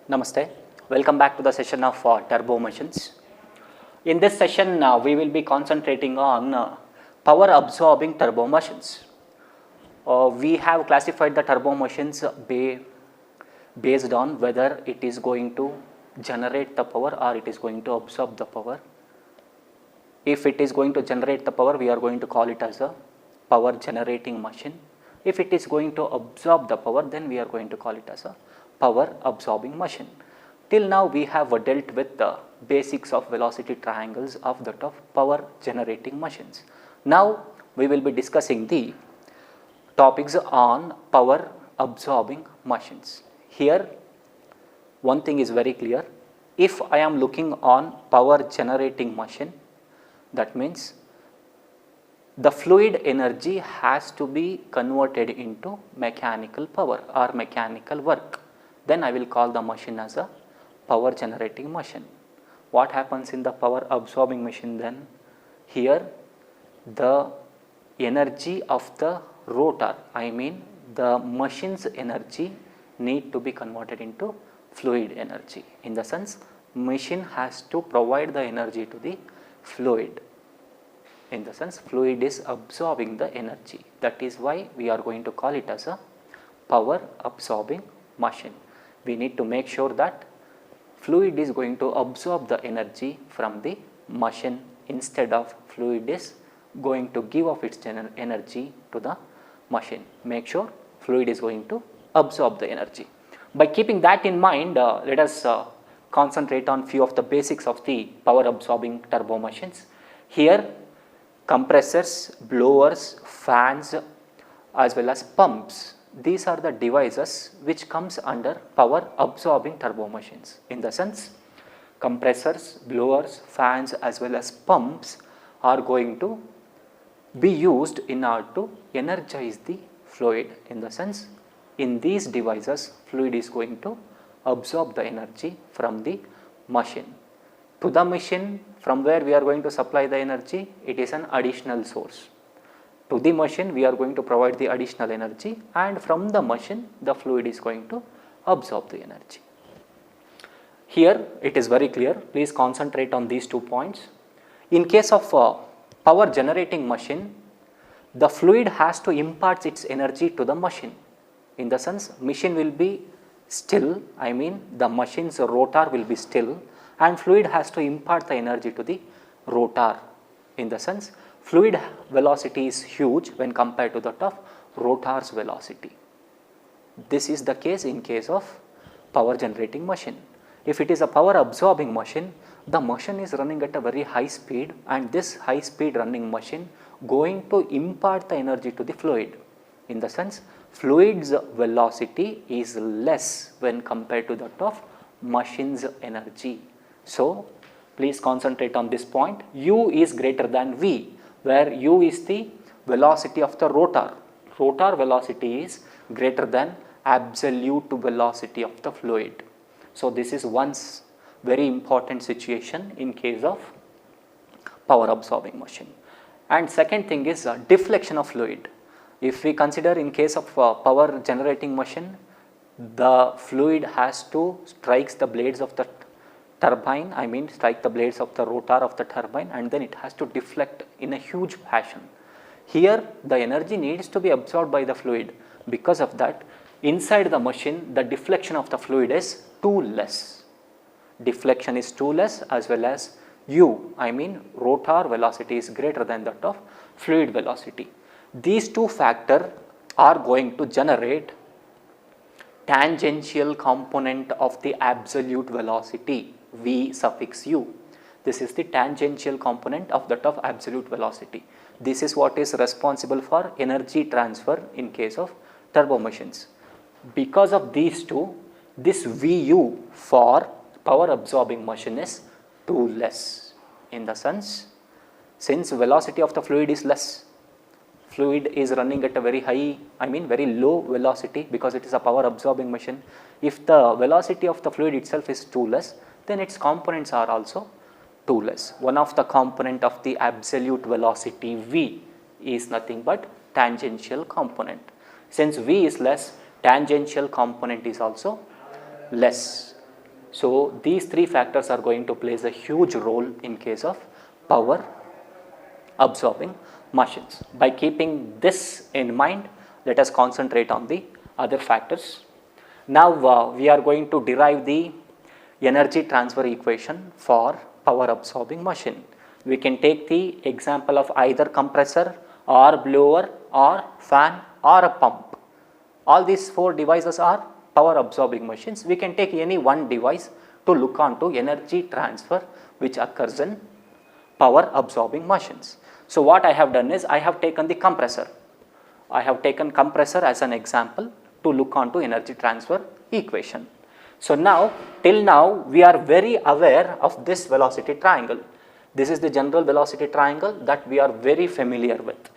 Namaste. Welcome back to the session of turbo machines. In this session, we will be concentrating on power absorbing turbo machines. We have classified the turbo machines based on whether it is going to generate the power or it is going to absorb the power. If it is going to generate the power, we are going to call it as a power generating machine. If it is going to absorb the power, then we are going to call it as a power absorbing machine. Till now we have dealt with the basics of velocity triangles of that of power generating machines. Now we will be discussing the topics on power absorbing machines. Here one thing is very clear. If I am looking on power generating machine, that means the fluid energy has to be converted into mechanical power or mechanical work. Then I will call the machine as a power generating machine. What happens in the power absorbing machine then? Here the energy of the rotor, I mean the machine's energy, need to be converted into fluid energy. In the sense, machine has to provide the energy to the fluid. In the sense, fluid is absorbing the energy. That is why we are going to call it as a power absorbing machine. We need to make sure that fluid is going to absorb the energy from the machine instead of fluid is going to give off its energy to the machine. Make sure fluid is going to absorb the energy. By keeping that in mind, let us concentrate on few of the basics of the power absorbing turbo machines. Here compressors, blowers, fans as well as pumps. These are the devices which comes under power absorbing turbo machines. In the sense, compressors, blowers, fans as well as pumps are going to be used in order to energize the fluid. In the sense, in these devices fluid is going to absorb the energy from the machine. To the machine, from where we are going to supply the energy, it is an additional source. To the machine we are going to provide the additional energy, and from the machine the fluid is going to absorb the energy. Here it is very clear, please concentrate on these 2 points. In case of power generating machine, the fluid has to impart its energy to the machine. In the sense, machine will be still, I mean the machine's rotor will be still, and fluid has to impart the energy to the rotor. In the sense, fluid velocity is huge when compared to that of rotor's velocity. This is the case in case of power generating machine. If it is a power absorbing machine, the machine is running at a very high speed, and this high speed running machine going to impart the energy to the fluid. In the sense, fluid's velocity is less when compared to that of machine's energy. So please concentrate on this point. U is greater than V, where U is the velocity of the rotor. Rotor velocity is greater than absolute velocity of the fluid. So this is one very important situation in case of power absorbing machine. And second thing is deflection of fluid. If we consider in case of power generating machine, the fluid has to strike the blades of the turbine, I mean strike the blades of the rotor of the turbine, and then it has to deflect in a huge fashion. Here the energy needs to be absorbed by the fluid. Because of that, inside the machine the deflection of the fluid is too less. Deflection is too less, as well as U, I mean rotor velocity is greater than that of fluid velocity. These two factors are going to generate tangential component of the absolute velocity, V suffix U. This is the tangential component of that of absolute velocity. This is what is responsible for energy transfer in case of turbo machines. Because of these two, this VU for power absorbing machine is too less. In the sense, since velocity of the fluid is less, fluid is running at a very high, I mean very low velocity, because it is a power absorbing machine. If the velocity of the fluid itself is too less, then its components are also too less. One of the component of the absolute velocity V is nothing but tangential component. Since V is less, tangential component is also less. So these three factors are going to play a huge role in case of power absorbing machines. By keeping this in mind, let us concentrate on the other factors. Now we are going to derive the energy transfer equation for power absorbing machine. We can take the example of either compressor or blower or fan or a pump. All these four devices are power absorbing machines. We can take any one device to look onto energy transfer which occurs in power absorbing machines. So what I have done is I have taken the compressor. I have taken compressor as an example to look onto energy transfer equation. So now, till now, we are very aware of this velocity triangle. This is the general velocity triangle that we are very familiar with.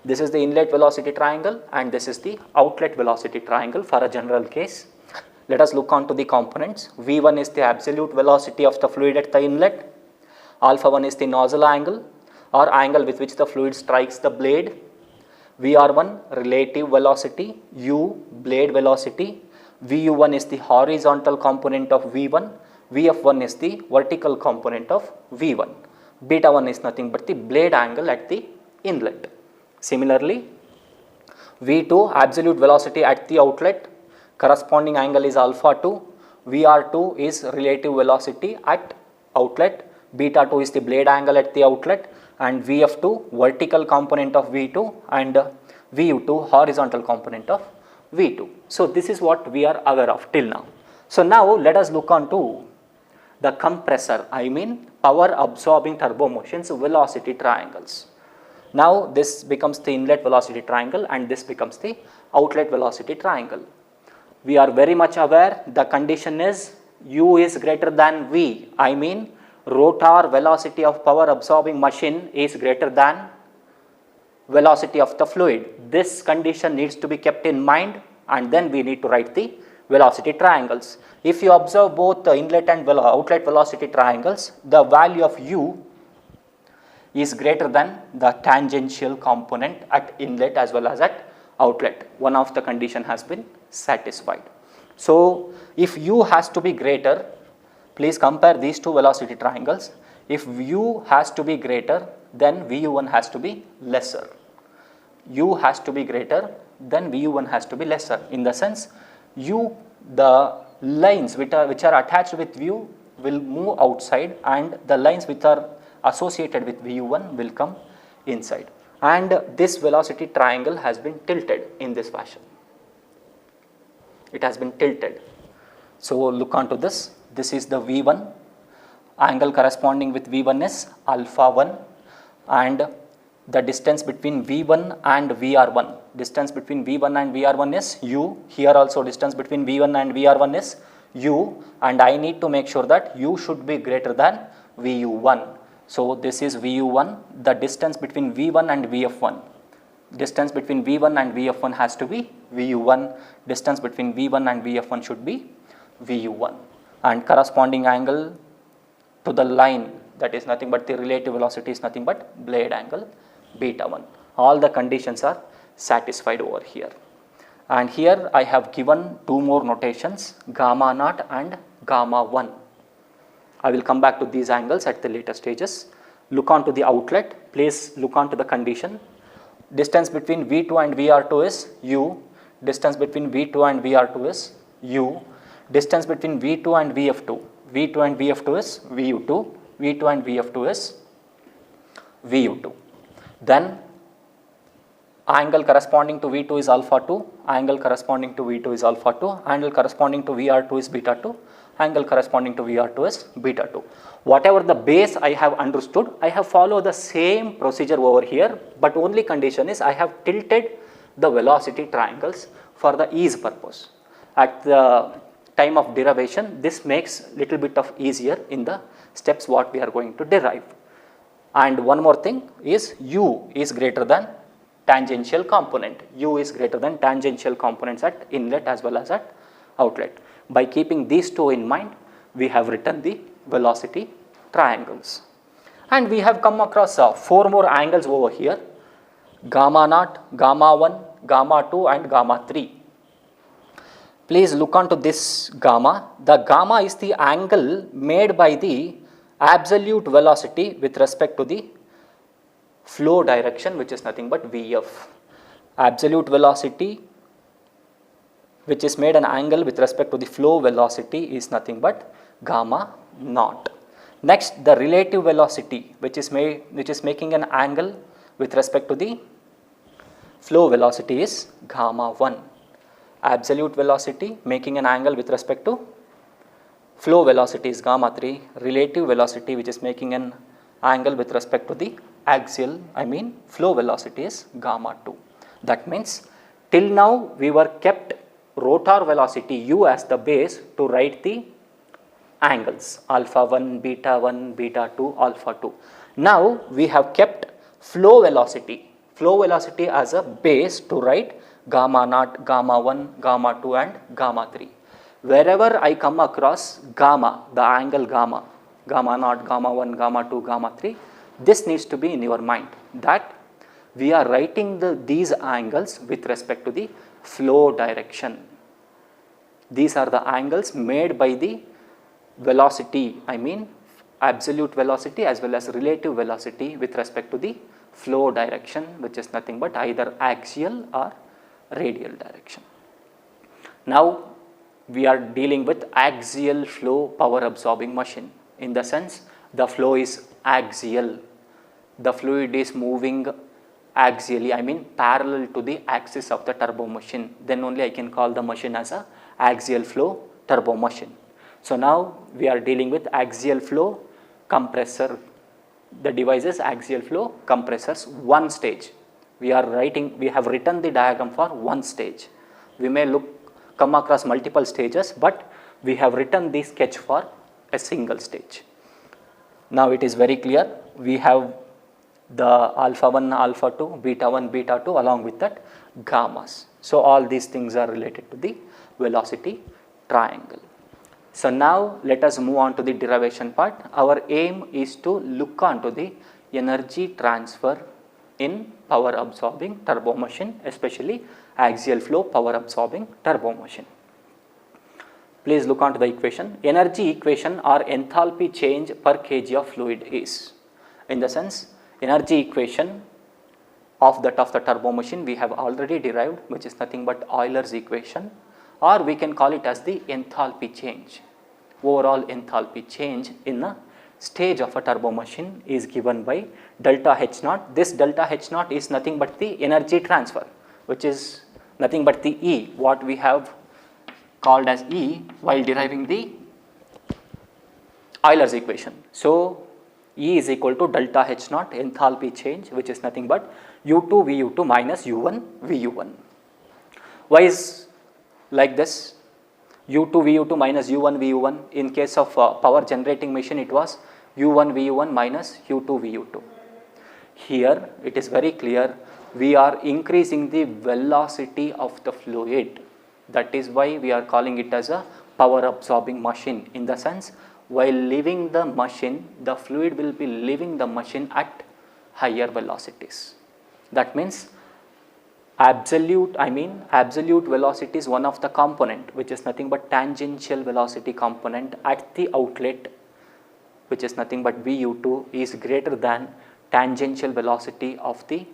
This is the inlet velocity triangle and this is the outlet velocity triangle for a general case. Let us look onto the components. V1 is the absolute velocity of the fluid at the inlet. Alpha 1 is the nozzle angle or angle with which the fluid strikes the blade. VR1 relative velocity, U blade velocity, VU1 is the horizontal component of V1, VF1 is the vertical component of V1, beta 1 is nothing but the blade angle at the inlet. Similarly, V2 absolute velocity at the outlet, corresponding angle is alpha 2, VR2 is relative velocity at outlet, beta 2 is the blade angle at the outlet, and VF2 vertical component of V2 and VU2 horizontal component of V2. So this is what we are aware of till now. So now let us look on to the compressor, I mean power absorbing turbo motions velocity triangles. Now this becomes the inlet velocity triangle and this becomes the outlet velocity triangle. We are very much aware the condition is U is greater than V, I mean rotor velocity of power absorbing machine is greater than velocity of the fluid. This condition needs to be kept in mind and then we need to write the velocity triangles. If you observe both the inlet and outlet velocity triangles, the value of U is greater than the tangential component at inlet as well as at outlet. One of the condition has been satisfied. So if U has to be greater, please compare these two velocity triangles. If U has to be greater, then VU1 has to be lesser. U has to be greater, then VU1 has to be lesser. In the sense, the lines which are attached with VU will move outside and the lines which are associated with VU1 will come inside. And this velocity triangle has been tilted in this fashion. It has been tilted. So look onto this. This is the V1, angle corresponding with V1 is alpha 1 and the distance between V1 and VR1. Distance between V1 and VR1 is U. Here also distance between V1 and VR1 is U and I need to make sure that U should be greater than VU1. So this is VU1, the distance between V1 and VF1. Distance between V1 and VF1 has to be VU1. Distance between V1 and VF1 should be VU1. And corresponding angle to the line, that is nothing but the relative velocity is nothing but blade angle beta 1. All the conditions are satisfied over here. And here I have given two more notations, gamma naught and gamma 1. I will come back to these angles at the later stages. Look on to the outlet, please look on to the condition. Distance between V2 and VR2 is U. Distance between V2 and VR2 is U. Distance between V2 and VF2. V2 and VF2 is VU2. V2 and VF2 is VU2. Then angle corresponding to V2 is alpha 2. Angle corresponding to V2 is alpha 2. Angle corresponding to VR2 is beta 2. Angle corresponding to VR2 is beta 2. Whatever the base I have understood, I have followed the same procedure over here, but only condition is I have tilted the velocity triangles for the ease purpose. At the time of derivation, this makes little bit of easier in the steps what we are going to derive. And one more thing is U is greater than tangential component. U is greater than tangential components at inlet as well as at outlet. By keeping these two in mind, we have written the velocity triangles. And we have come across 4 more angles over here, gamma naught, gamma 1, gamma 2 and gamma 3. Please look onto this gamma. The gamma is the angle made by the absolute velocity with respect to the flow direction, which is nothing but Vf. Absolute velocity which is made an angle with respect to the flow velocity is nothing but gamma naught. Next, the relative velocity which is making an angle with respect to the flow velocity is gamma 1. Absolute velocity making an angle with respect to flow velocity is gamma 3. Relative velocity which is making an angle with respect to the flow velocity is gamma 2. That means till now we were kept rotor velocity u as the base to write the angles alpha 1, beta 2, alpha 2. Now we have kept flow velocity as a base to write gamma naught, gamma 1, gamma 2 and gamma 3. Wherever I come across gamma, the angle gamma naught, gamma 1, gamma 2, gamma 3, this needs to be in your mind that we are writing these angles with respect to the flow direction. These are the angles made by the velocity, absolute velocity as well as relative velocity with respect to the flow direction, which is nothing but either axial or radial direction. Now we are dealing with axial flow power absorbing machine, in the sense the flow is axial. The fluid is moving axially, parallel to the axis of the turbo machine. Then only I can call the machine as a axial flow turbo machine. So now we are dealing with axial flow compressor. The device is axial flow compressors, one stage. We have written the diagram for one stage. We may come across multiple stages, but we have written the sketch for a single stage. Now it is very clear. We have the alpha 1, alpha 2, beta 1, beta 2 along with that gammas. So all these things are related to the velocity triangle. So now let us move on to the derivation part. Our aim is to look onto the energy transfer in power absorbing turbo machine, especially axial flow power absorbing turbo machine. Please look onto the equation. Energy equation or enthalpy change per kg of fluid is, in the sense, energy equation of the turbo machine we have already derived, which is nothing but Euler's equation, or we can call it as the enthalpy change. Overall enthalpy change in a stage of a turbo machine is given by delta H naught. This delta H naught is nothing but the energy transfer, which is nothing but the E, what we have called as E while deriving the Euler's equation. So E is equal to delta H naught enthalpy change, which is nothing but U2 VU2 minus U1 VU1. Why is like this? U2 VU2 minus U1 VU1. In case of power generating machine, it was U1 VU1 minus U2 VU2. Here it is very clear, we are increasing the velocity of the fluid. That is why we are calling it as a power absorbing machine, in the sense while leaving the machine, the fluid will be leaving the machine at higher velocities. That means absolute velocity is one of the component, which is nothing but tangential velocity component at the outlet, which is nothing but VU2 is greater than tangential velocity of the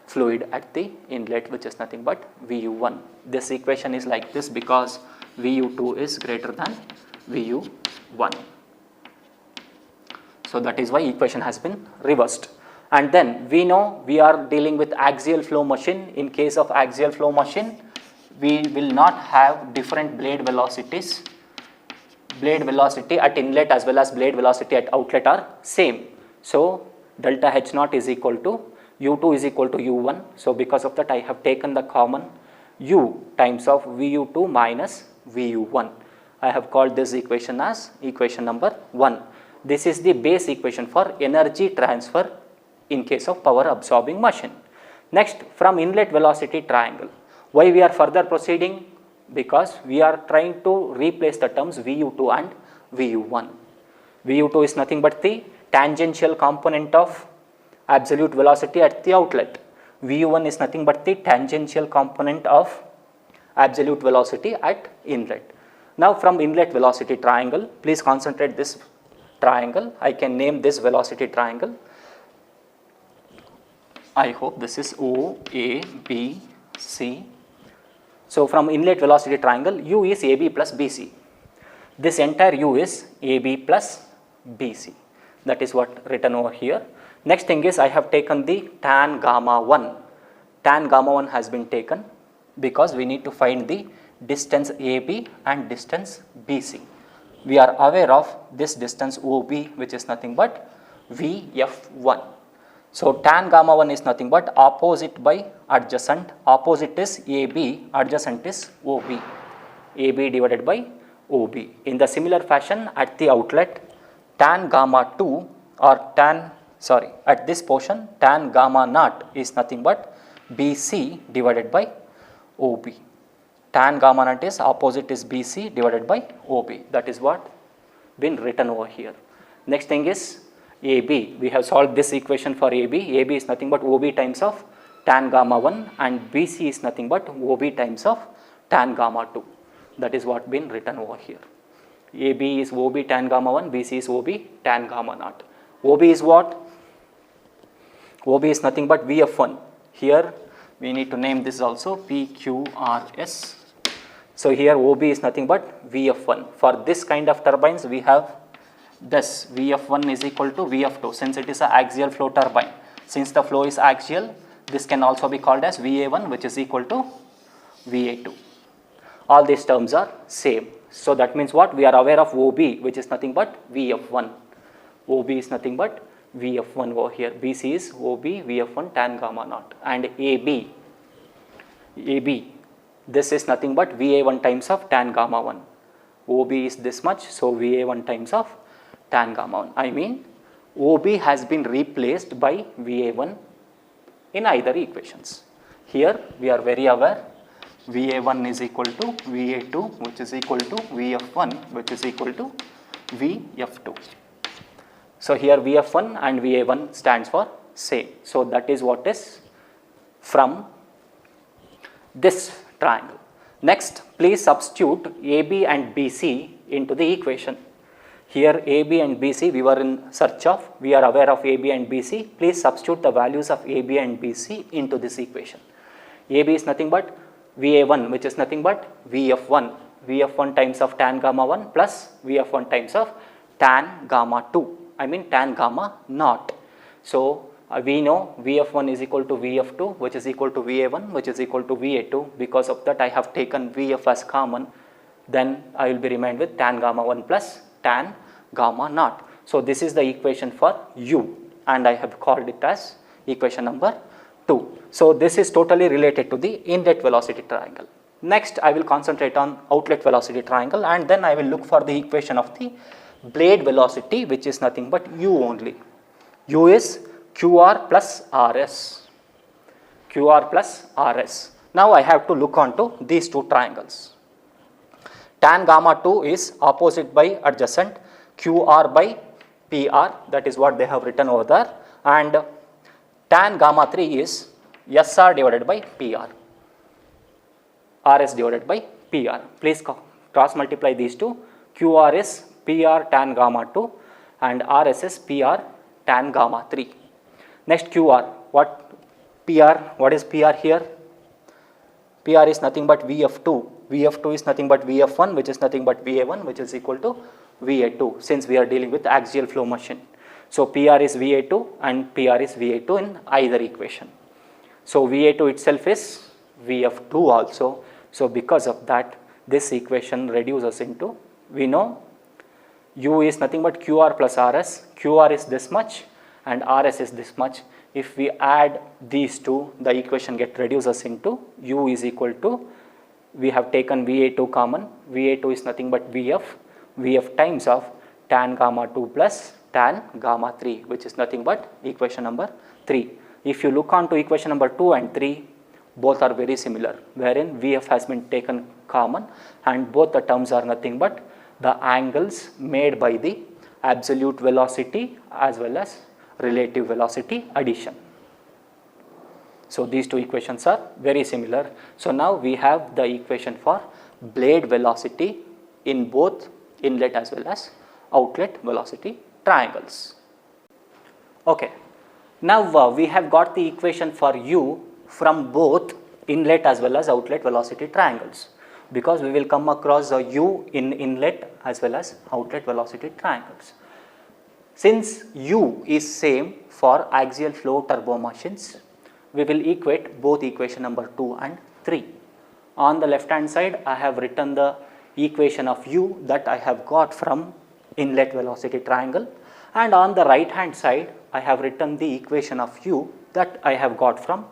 fluid at the inlet, which is nothing but VU1. This equation is like this because VU2 is greater than VU1. So that is why equation has been reversed. And then we know we are dealing with axial flow machine. In case of axial flow machine, we will not have different blade velocities. Blade velocity at inlet as well as blade velocity at outlet are same. So delta H naught is equal to U2 is equal to U1. So because of that, I have taken the common U times of VU2 minus VU1. I have called this equation as equation number 1. This is the base equation for energy transfer in case of power absorbing machine. Next, from inlet velocity triangle. Why we are further proceeding? Because we are trying to replace the terms VU2 and VU1. VU2 is nothing but the tangential component of absolute velocity at the outlet. VU1 is nothing but the tangential component of absolute velocity at inlet. Now from inlet velocity triangle, please concentrate this triangle. I can name this velocity triangle. I hope this is O, A, B, C. So from inlet velocity triangle, U is AB plus BC. This entire U is AB plus BC. That is what written over here. Next thing is I have taken the tan gamma 1. Tan gamma 1 has been taken because we need to find the distance AB and distance BC. We are aware of this distance OB, which is nothing but VF1. So tan gamma 1 is nothing but opposite by adjacent. Opposite is AB, adjacent is OB. AB divided by OB. In the similar fashion, at the outlet, tan gamma 2 or at this portion, tan gamma naught is nothing but BC divided by OB. Tan gamma naught is opposite is BC divided by OB. That is what been written over here. Next thing is AB. We have solved this equation for AB. AB is nothing but OB times of tan gamma 1 and BC is nothing but OB times of tan gamma 2. That is what been written over here. AB is OB tan gamma 1, BC is OB tan gamma naught. OB is what? OB is nothing but VF1. Here we need to name this also PQRS. So here OB is nothing but VF1. For this kind of turbines we have this VF1 is equal to VF2 since it is an axial flow turbine. Since the flow is axial, this can also be called as VA1, which is equal to VA2. All these terms are same. So that means what? We are aware of OB, which is nothing but VF1. OB is nothing but VF1 over here. BC is OB VF1 tan gamma naught. And AB, this is nothing but VA1 times of tan gamma 1. OB is this much, so VA1 times of tan gamma 1. I mean OB has been replaced by VA1 in either equations. Here we are very aware VA1 is equal to VA2, which is equal to VF1, which is equal to VF2. So here VF1 and VA1 stands for same. So that is what is from this triangle. Next, please substitute AB and BC into the equation. Here AB and BC we were in search of, we are aware of AB and BC. Please substitute the values of AB and BC into this equation. AB is nothing but VA1, which is nothing but VF1. VF1 times of tan gamma 1 plus VF1 times of tan gamma 2. I mean tan gamma naught. So we know VF1 is equal to VF2, which is equal to VA1, which is equal to VA2. Because of that I have taken VF as common. Then I will be remained with tan gamma 1 plus tan gamma naught. So this is the equation for U and I have called it as equation number 2. So this is totally related to the inlet velocity triangle. Next I will concentrate on outlet velocity triangle and then I will look for the equation of the blade velocity, which is nothing but U only. U is QR plus RS. QR plus RS. Now I have to look onto these two triangles. Tan gamma 2 is opposite by adjacent, QR by PR, that is what they have written over there, and tan gamma 3 is SR divided by PR, RS divided by PR. Please cross multiply these two. QR is PR tan gamma 2 and RS is PR tan gamma 3. Next QR, what is PR here? PR is nothing but VF2. VF2 is nothing but VF1, which is nothing but VA1, which is equal to VA2, since we are dealing with axial flow machine. So PR is VA2 and PR is VA2 in either equation. So VA2 itself is VF2 also. So because of that, this equation reduces into, we know U is nothing but QR plus RS. QR is this much and RS is this much. If we add these two, the equation get reduces into U is equal to, we have taken VA2 common. VA2 is nothing but VF times of tan gamma 2 plus tan gamma 3, which is nothing but equation number 3. If you look on to equation number 2 and 3, both are very similar, wherein VF has been taken common and both the terms are nothing but the angles made by the absolute velocity as well as relative velocity addition. So these two equations are very similar. So now we have the equation for blade velocity in both inlet as well as outlet velocity triangles. Okay. Now we have got the equation for u from both inlet as well as outlet velocity triangles, because we will come across a u in inlet as well as outlet velocity triangles. Since u is same for axial flow turbo machines, we will equate both equation number 2 and 3. On the left hand side, I have written the equation of u that I have got from inlet velocity triangle, and on the right hand side, I have written the equation of u that I have got from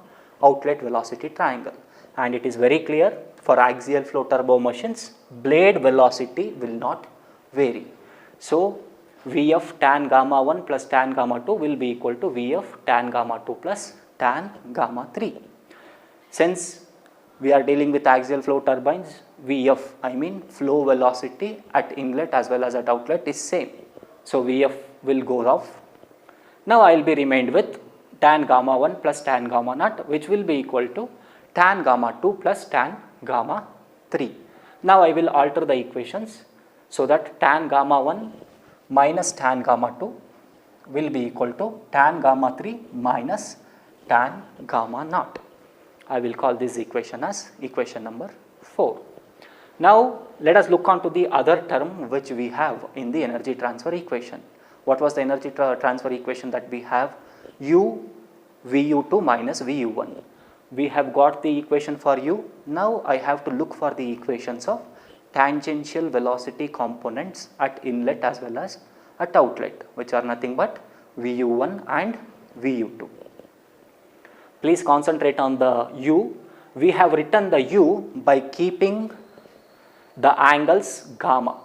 outlet velocity triangle. And it is very clear, for axial flow turbo machines, blade velocity will not vary. So Vf tan gamma 1 plus tan gamma 2 will be equal to Vf tan gamma 2 plus tan gamma 3. Since we are dealing with axial flow turbines, Vf, I mean flow velocity at inlet as well as at outlet, is same. So Vf will go off. Now I will be remained with tan gamma 1 plus tan gamma naught, which will be equal to tan gamma 2 plus tan gamma 3. Now I will alter the equations so that tan gamma 1 minus tan gamma 2 will be equal to tan gamma 3 minus tan gamma naught. I will call this equation as equation number 4. Now let us look on to the other term which we have in the energy transfer equation. What was the energy transfer equation that we have? U Vu2 minus Vu1. We have got the equation for u. Now I have to look for the equations of tangential velocity components at inlet as well as at outlet, which are nothing but Vu1 and Vu2. Please concentrate on the u. We have written the u by keeping the angles gamma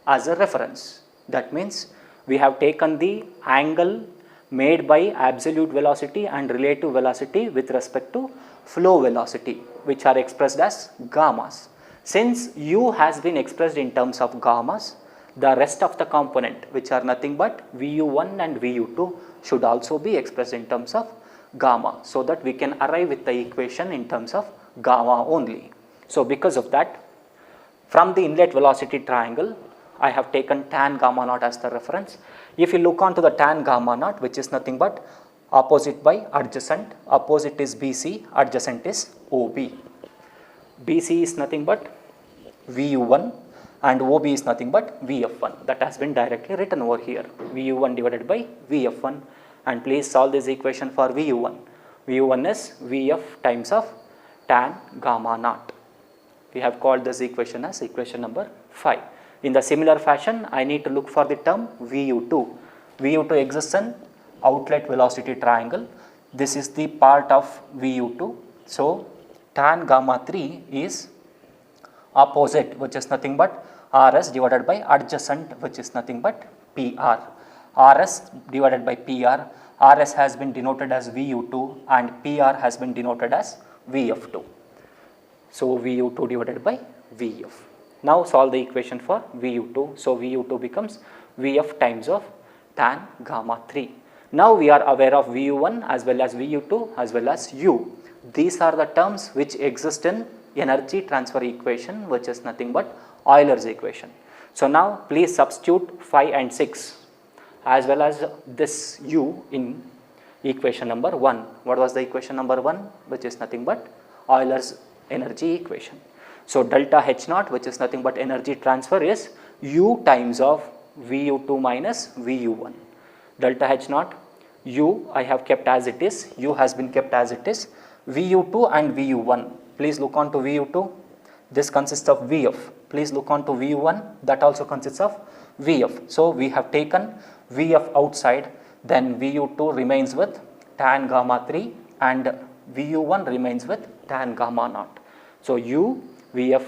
as a reference. That means we have taken the angle made by absolute velocity and relative velocity with respect to flow velocity, which are expressed as gammas. Since u has been expressed in terms of gammas, the rest of the component, which are nothing but Vu1 and Vu2, should also be expressed in terms of gamma, so that we can arrive with the equation in terms of gamma only. So because of that, from the inlet velocity triangle, I have taken tan gamma naught as the reference. If you look on to the tan gamma naught, which is nothing but opposite by adjacent, opposite is BC, adjacent is OB. BC is nothing but Vu1 and OB is nothing but Vf1. That has been directly written over here, Vu1 divided by Vf1. And please solve this equation for Vu1. Vu1 is Vf times of tan gamma naught. We have called this equation as equation number 5. In the similar fashion, I need to look for the term Vu2. Vu2 exists in outlet velocity triangle. This is the part of Vu2. So tan gamma 3 is opposite, which is nothing but Rs divided by adjacent, which is nothing but PR. Rs divided by PR. Rs has been denoted as Vu2 and PR has been denoted as Vf2. So Vu2 divided by Vf. Now solve the equation for Vu2. So Vu2 becomes Vf times of tan gamma 3. Now we are aware of Vu1 as well as Vu2 as well as u. These are the terms which exist in energy transfer equation, which is nothing but Euler's equation. So now please substitute 5 and 6 as well as this u in equation number 1. What was the equation number 1? Which is nothing but Euler's energy equation. So delta H naught, which is nothing but energy transfer, is u times of Vu2 minus Vu1. Delta H naught, u I have kept as it is, u has been kept as it is, Vu2 and Vu1. Please look on to Vu2, this consists of Vf. Please look on to Vu1, that also consists of Vf. So we have taken Vf outside, then Vu2 remains with tan gamma 3 and Vu1 remains with tan gamma naught. So u Vf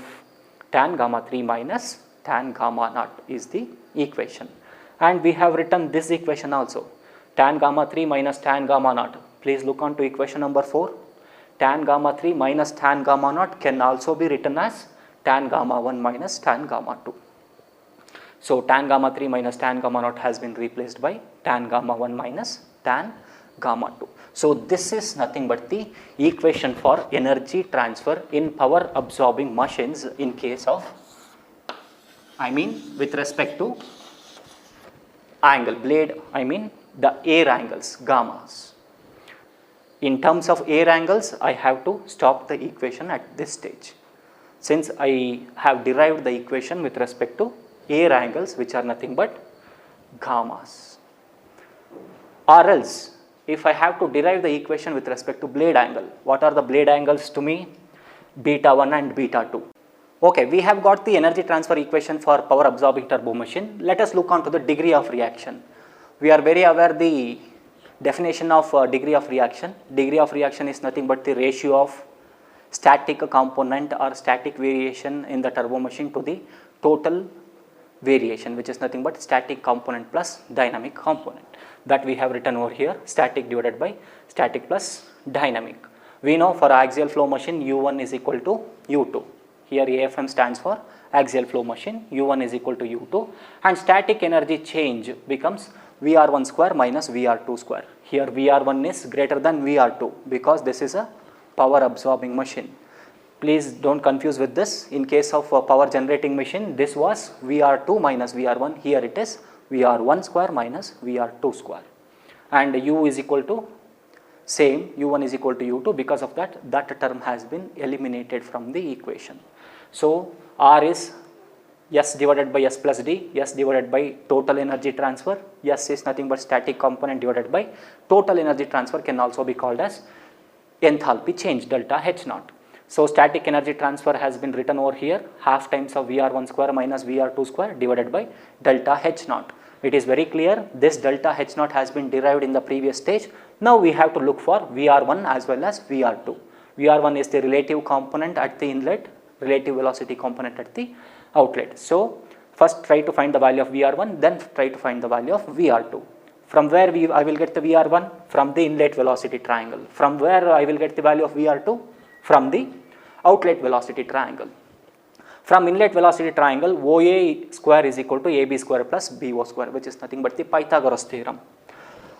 tan gamma 3 minus tan gamma naught is the equation. And we have written this equation also, tan gamma 3 minus tan gamma naught. Please look on to equation number 4. Tan gamma 3 minus tan gamma naught can also be written as tan gamma 1 minus tan gamma 2. So tan gamma 3 minus tan gamma naught has been replaced by tan gamma 1 minus tan gamma 2. So this is nothing but the equation for energy transfer in power absorbing machines in case of, with respect to angle, blade, the air angles, gammas. In terms of air angles, I have to stop the equation at this stage, since I have derived the equation with respect to air angles, which are nothing but gammas. Or else, if I have to derive the equation with respect to blade angle, what are the blade angles to me? Beta 1 and beta 2. Okay, we have got the energy transfer equation for power absorbing turbo machine. Let us look on to the degree of reaction. We are very aware the definition of degree of reaction. Degree of reaction is nothing but the ratio of static component or static variation in the turbo machine to the total variation, which is nothing but static component plus dynamic component. That we have written over here, static divided by static plus dynamic. We know for axial flow machine U1 is equal to U2. Here AFM stands for axial flow machine, U1 is equal to U2, and static energy change becomes VR1 square minus VR2 square. Here VR1 is greater than VR2 because this is a power absorbing machine. Please don't confuse with this. In case of a power generating machine, this was VR2 minus VR1. Here it is VR1 square minus VR2 square. And U is equal to same, U1 is equal to U2. Because of that, that term has been eliminated from the equation. So R is S divided by S plus D, S divided by total energy transfer. S is nothing but static component divided by total energy transfer, can also be called as enthalpy change, delta H naught. So static energy transfer has been written over here, half times of VR1 square minus VR2 square divided by delta H naught. It is very clear this delta H naught has been derived in the previous stage. Now we have to look for VR1 as well as VR2. VR1 is the relative component at the inlet, relative velocity component at the outlet. So first try to find the value of VR1, then try to find the value of VR2. From where I will get the VR1? From the inlet velocity triangle. From where I will get the value of VR2? From the outlet velocity triangle. From inlet velocity triangle, OA square is equal to AB square plus BO square, which is nothing but the Pythagoras theorem.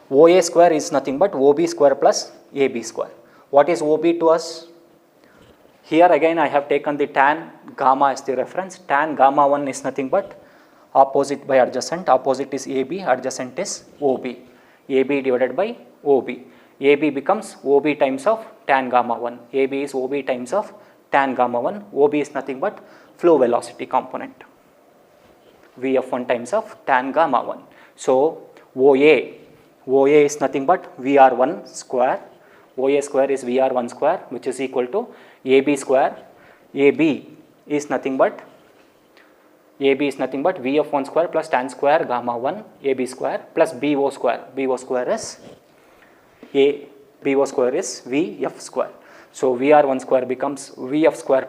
OA square is nothing but OB square plus AB square. What is OB to us? Here again I have taken the tan gamma as the reference. Tan gamma 1 is nothing but opposite by adjacent. Opposite is AB, adjacent is OB. AB divided by OB. AB becomes OB times of tan gamma 1. AB is OB times of tan gamma 1. OB is nothing but flow velocity component. VF1 times of tan gamma 1. So OA is nothing but VR1 square. OA square is VR1 square, which is equal to AB square. AB is nothing but VF1 square plus tan square gamma 1 AB square plus BO square. BO square is VF square. So VR1 square becomes VF square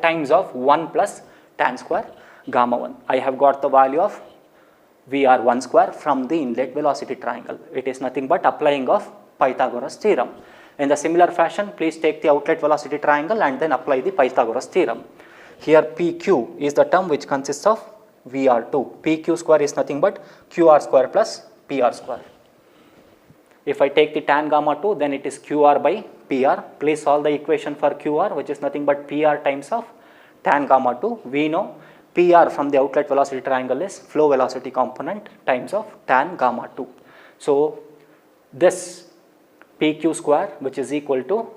times of 1 plus tan square gamma 1. I have got the value of VR1 square from the inlet velocity triangle. It is nothing but applying of Pythagoras theorem. In the similar fashion, please take the outlet velocity triangle and then apply the Pythagoras theorem. Here PQ is the term which consists of VR2. PQ square is nothing but QR square plus PR square. If I take the tan gamma 2, then it is QR by PR. Please solve the equation for QR, which is nothing but PR times of tan gamma 2. We know PR from the outlet velocity triangle is flow velocity component times of tan gamma 2. So this PQ square, which is equal to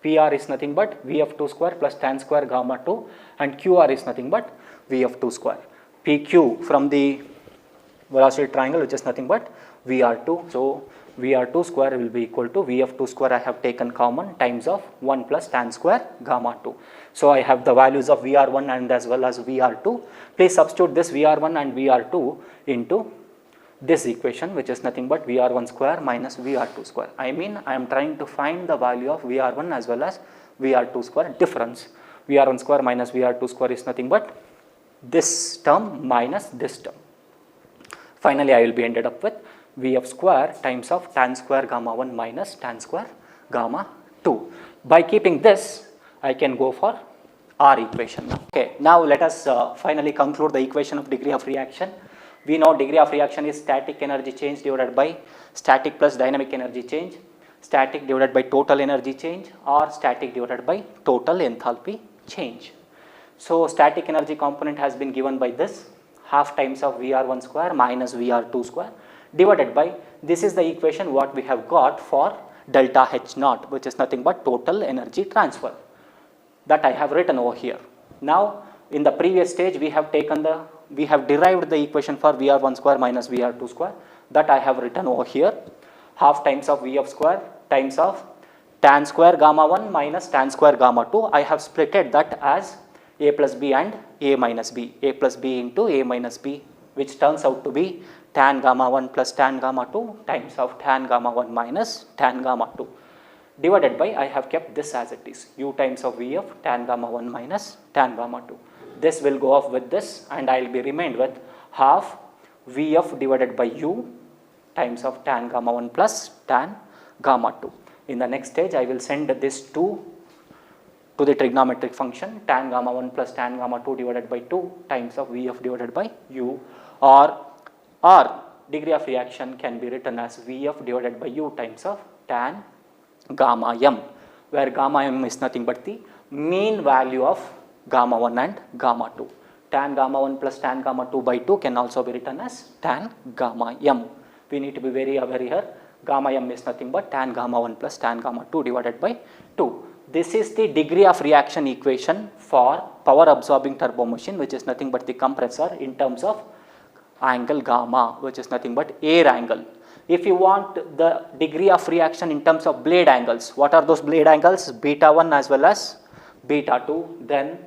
PR is nothing but VF2 square plus tan square gamma 2, and QR is nothing but VF2 square. PQ from the velocity triangle, which is nothing but VR2. So VR2 square will be equal to VF2 square I have taken common times of 1 plus tan square gamma 2. So I have the values of VR1 and as well as VR2. Please substitute this VR1 and VR2 into this equation, which is nothing but VR1 square minus VR2 square. I am trying to find the value of VR1 as well as VR2 square difference. VR1 square minus VR2 square is nothing but this term minus this term. Finally, I will be ended up with VF square times of tan square gamma 1 minus tan square gamma 2. By keeping this, I can go for R equation now. Okay, now let us finally conclude the equation of degree of reaction. We know degree of reaction is static energy change divided by static plus dynamic energy change, static divided by total energy change, or static divided by total enthalpy change. So static energy component has been given by this, half times of VR1 square minus VR2 square divided by, this is the equation what we have got for delta H naught, which is nothing but total energy transfer, that I have written over here. Now in the previous stage we have derived the equation for VR1 square minus VR2 square, that I have written over here, half times of Vf square times of tan square gamma 1 minus tan square gamma 2. I have splitted that as a plus b and a minus b, a plus b into a minus b, which turns out to be tan gamma 1 plus tan gamma 2 times of tan gamma 1 minus tan gamma 2 divided by, I have kept this as it is, u times of Vf tan gamma 1 minus tan gamma 2. This will go off with this and I will be remained with half Vf divided by u times of tan gamma 1 plus tan gamma 2. In the next stage I will send this to the trigonometric function, tan gamma 1 plus tan gamma 2 divided by 2 times of Vf divided by u, or degree of reaction can be written as Vf divided by u times of tan gamma m, where gamma m is nothing but the mean value of gamma 1 and gamma 2. Tan gamma 1 plus tan gamma 2 by 2 can also be written as tan gamma m. We need to be very aware here, gamma m is nothing but tan gamma 1 plus tan gamma 2 divided by 2. This is the degree of reaction equation for power absorbing turbo machine, which is nothing but the compressor, in terms of angle gamma, which is nothing but air angle. If you want the degree of reaction in terms of blade angles, what are those blade angles? Beta 1 as well as beta 2. Then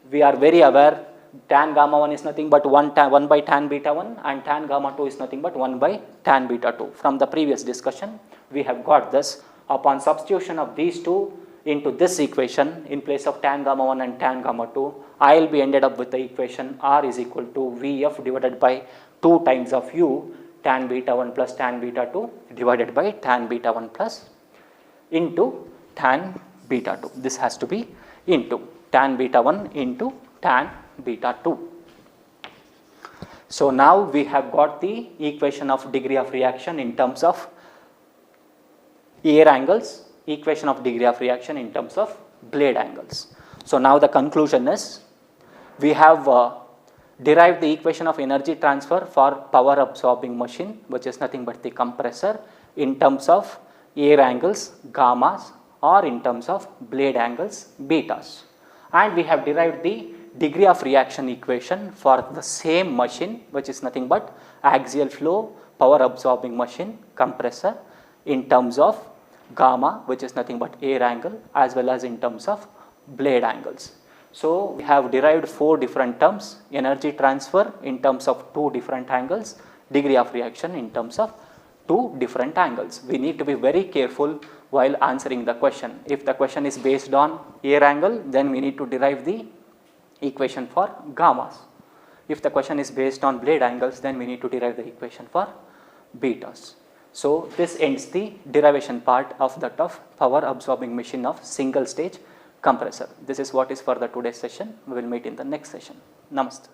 we are very aware, tan gamma 1 is nothing but 1 by tan beta 1 and tan gamma 2 is nothing but 1 by tan beta 2. From the previous discussion we have got this. Upon substitution of these two into this equation in place of tan gamma 1 and tan gamma 2, I will be ended up with the equation R is equal to Vf divided by 2 times of u tan beta 1 plus tan beta 2 divided by tan beta 1 plus into tan beta 2. This has to be into tan beta 1 into tan beta 2. So now we have got the equation of degree of reaction in terms of air angles, equation of degree of reaction in terms of blade angles. So now the conclusion is, we have derived the equation of energy transfer for power absorbing machine, which is nothing but the compressor, in terms of air angles gammas or in terms of blade angles betas. And we have derived the degree of reaction equation for the same machine, which is nothing but axial flow power absorbing machine compressor, in terms of gamma, which is nothing but air angle, as well as in terms of blade angles. So we have derived 4 different terms: energy transfer in terms of 2 different angles, degree of reaction in terms of 2 different angles. We need to be very careful while answering the question. If the question is based on air angle, then we need to derive the equation for gammas. If the question is based on blade angles, then we need to derive the equation for betas. So this ends the derivation part of that of power absorbing machine of single stage compressor. This is what is for the today's session. We will meet in the next session. Namaste.